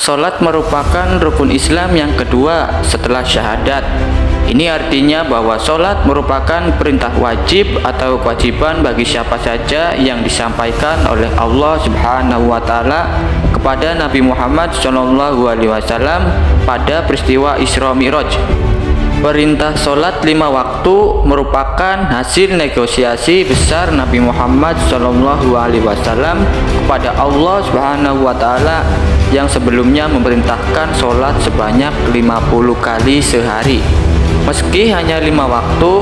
Salat merupakan rukun Islam yang kedua setelah syahadat. Ini artinya bahwa salat merupakan perintah wajib atau kewajiban bagi siapa saja yang disampaikan oleh Allah Subhanahu wa taala kepada Nabi Muhammad SAW pada peristiwa Isra Mi'raj. Perintah salat 5 waktu merupakan hasil negosiasi besar Nabi Muhammad SAW kepada Allah Subhanahu wa taala yang sebelumnya memerintahkan salat sebanyak 50 kali sehari. Meski hanya 5 waktu,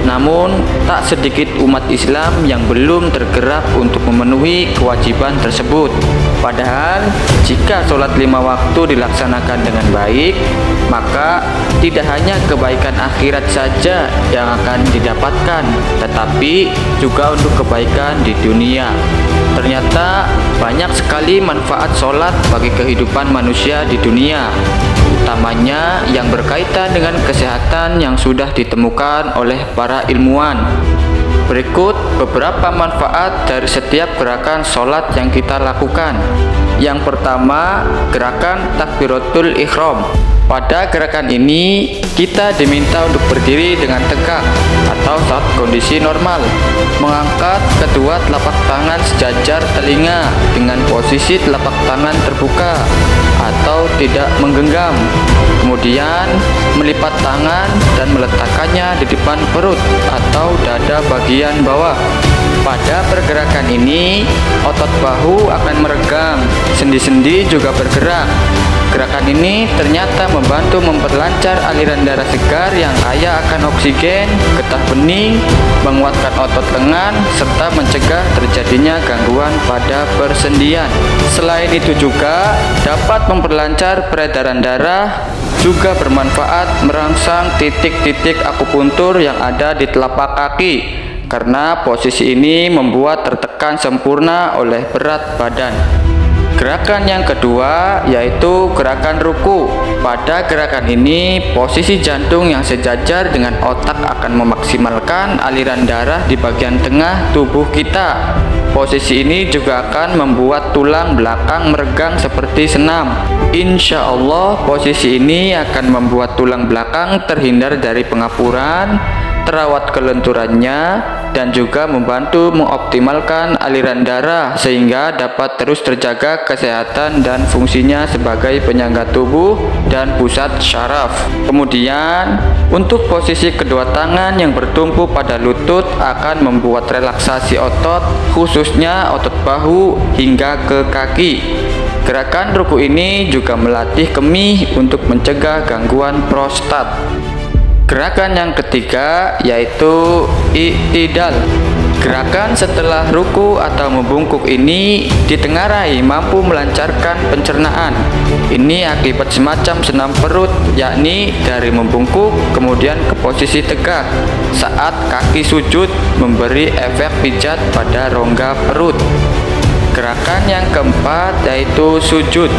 namun tak sedikit umat Islam yang belum tergerak untuk memenuhi kewajiban tersebut. Padahal jika sholat 5 waktu dilaksanakan dengan baik, maka tidak hanya kebaikan akhirat saja yang akan didapatkan, tetapi juga untuk kebaikan di dunia. Ternyata banyak sekali manfaat sholat bagi kehidupan manusia di dunia, utamanya yang berkaitan dengan kesehatan yang sudah ditemukan oleh para ilmuwan. Berikut beberapa manfaat dari setiap gerakan sholat yang kita lakukan. Yang pertama, gerakan takbiratul ihram. Pada gerakan ini, kita diminta untuk berdiri dengan tegak atau saat kondisi normal, mengangkat kedua telapak tangan sejajar telinga dengan posisi telapak tangan terbuka atau tidak menggenggam. Kemudian, melipat tangan dan meletakkannya di depan perut atau dada bagian bawah. Pada pergerakan ini, otot bahu akan meregang, sendi-sendi juga bergerak. Gerakan ini ternyata membantu memperlancar aliran darah segar yang kaya akan oksigen, getah bening, menguatkan otot lengan, serta mencegah terjadinya gangguan pada persendian. Selain itu juga dapat memperlancar peredaran darah, juga bermanfaat merangsang titik-titik akupuntur yang ada di telapak kaki, karena posisi ini membuat tertekan sempurna oleh berat badan. Gerakan yang kedua yaitu gerakan ruku. Pada gerakan ini, posisi jantung yang sejajar dengan otak akan memaksimalkan aliran darah di bagian tengah tubuh kita. Posisi ini juga akan membuat tulang belakang meregang seperti senam. Insya Allah, posisi ini akan membuat tulang belakang terhindar dari pengapuran, terawat kelenturannya, dan juga membantu mengoptimalkan aliran darah sehingga dapat terus terjaga kesehatan dan fungsinya sebagai penyangga tubuh dan pusat syaraf. Kemudian, untuk posisi kedua tangan yang bertumpu pada lutut akan membuat relaksasi otot, khususnya otot bahu hingga ke kaki. Gerakan ruku ini juga melatih kemih untuk mencegah gangguan prostat. Gerakan yang ketiga yaitu i'tidal. Gerakan setelah ruku atau membungkuk ini ditengarai mampu melancarkan pencernaan. Ini akibat semacam senam perut, yakni dari membungkuk kemudian ke posisi tegak saat kaki sujud, memberi efek pijat pada rongga perut. Gerakan yang keempat yaitu sujud.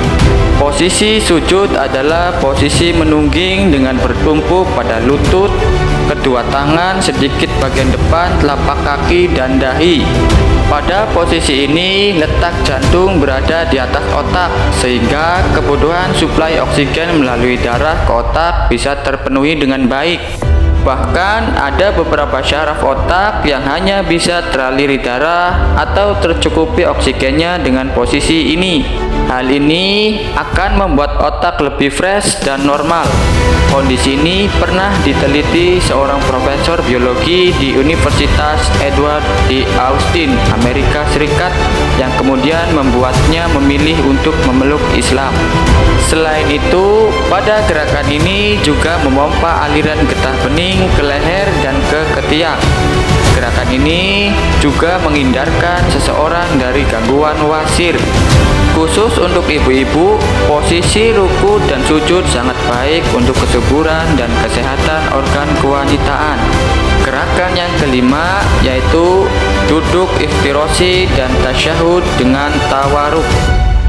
Posisi sujud adalah posisi menungging dengan bertumpu pada lutut, kedua tangan sedikit bagian depan telapak kaki dan dahi. Pada posisi ini, letak jantung berada di atas otak sehingga kebutuhan suplai oksigen melalui darah ke otak bisa terpenuhi dengan baik. Bahkan ada beberapa syaraf otak yang hanya bisa teraliri darah atau tercukupi oksigennya dengan posisi ini. Hal ini akan membuat otak lebih fresh dan normal. Kondisi ini pernah diteliti seorang profesor biologi di Universitas Edward di Austin, Amerika Serikat, yang kemudian membuatnya memilih untuk memeluk Islam. Selain itu, pada gerakan ini juga memompa aliran getah bening ke leher dan ke ketiak. Gerakan ini juga menghindarkan seseorang dari gangguan wasir. Khusus untuk ibu-ibu, posisi ruku dan sujud sangat baik untuk kesuburan dan kesehatan organ kewanitaan. Gerakan yang kelima yaitu duduk iftirosi dan tasyahud dengan tawaruk.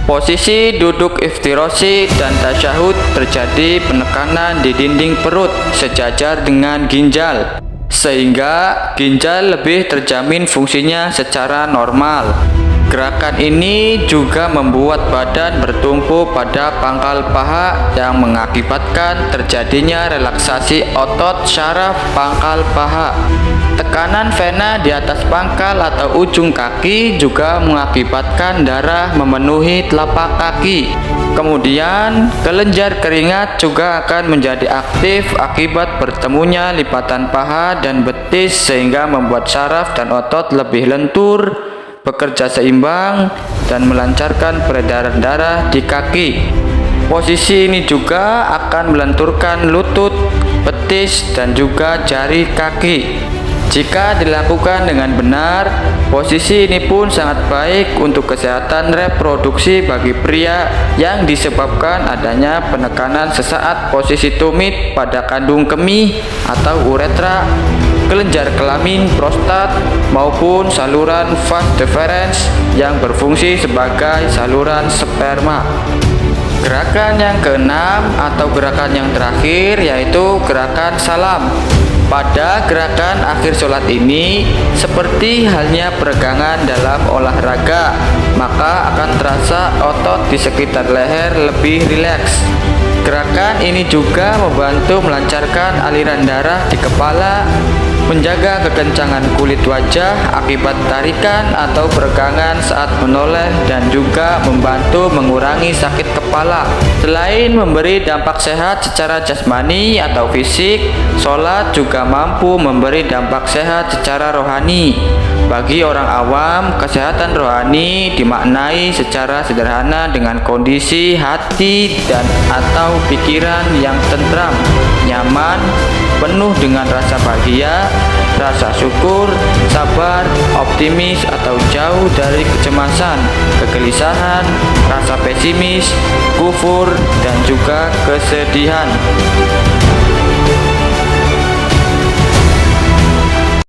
Posisi duduk iftirosi dan tasyahud terjadi penekanan di dinding perut sejajar dengan ginjal, sehingga ginjal lebih terjamin fungsinya secara normal. Gerakan ini juga membuat badan bertumpu pada pangkal paha yang mengakibatkan terjadinya relaksasi otot syaraf pangkal paha. Tekanan vena di atas pangkal atau ujung kaki juga mengakibatkan darah memenuhi telapak kaki. Kemudian, kelenjar keringat juga akan menjadi aktif akibat bertemunya lipatan paha dan betis sehingga membuat syaraf dan otot lebih lentur, bekerja seimbang, dan melancarkan peredaran darah di kaki. Posisi ini juga akan melenturkan lutut, betis, dan juga jari kaki. Jika dilakukan dengan benar, posisi ini pun sangat baik untuk kesehatan reproduksi bagi pria yang disebabkan adanya penekanan sesaat posisi tumit pada kandung kemih atau uretra, kelenjar kelamin, prostat, maupun saluran vas deferens yang berfungsi sebagai saluran sperma. Gerakan yang keenam atau gerakan yang terakhir yaitu gerakan salam. Pada gerakan akhir sholat ini, seperti halnya peregangan dalam olahraga, maka akan terasa otot di sekitar leher lebih rileks. Gerakan ini juga membantu melancarkan aliran darah di kepala, menjaga kekencangan kulit wajah akibat tarikan atau peregangan saat menoleh, dan juga membantu mengurangi sakit kepala. Selain memberi dampak sehat secara jasmani atau fisik, sholat juga mampu memberi dampak sehat secara rohani. Bagi orang awam, kesehatan rohani dimaknai secara sederhana dengan kondisi hati dan atau pikiran yang tentram, nyaman, penuh dengan rasa bahagia, rasa syukur, sabar, optimis atau jauh dari kecemasan, kegelisahan, rasa pesimis, kufur, dan juga kesedihan.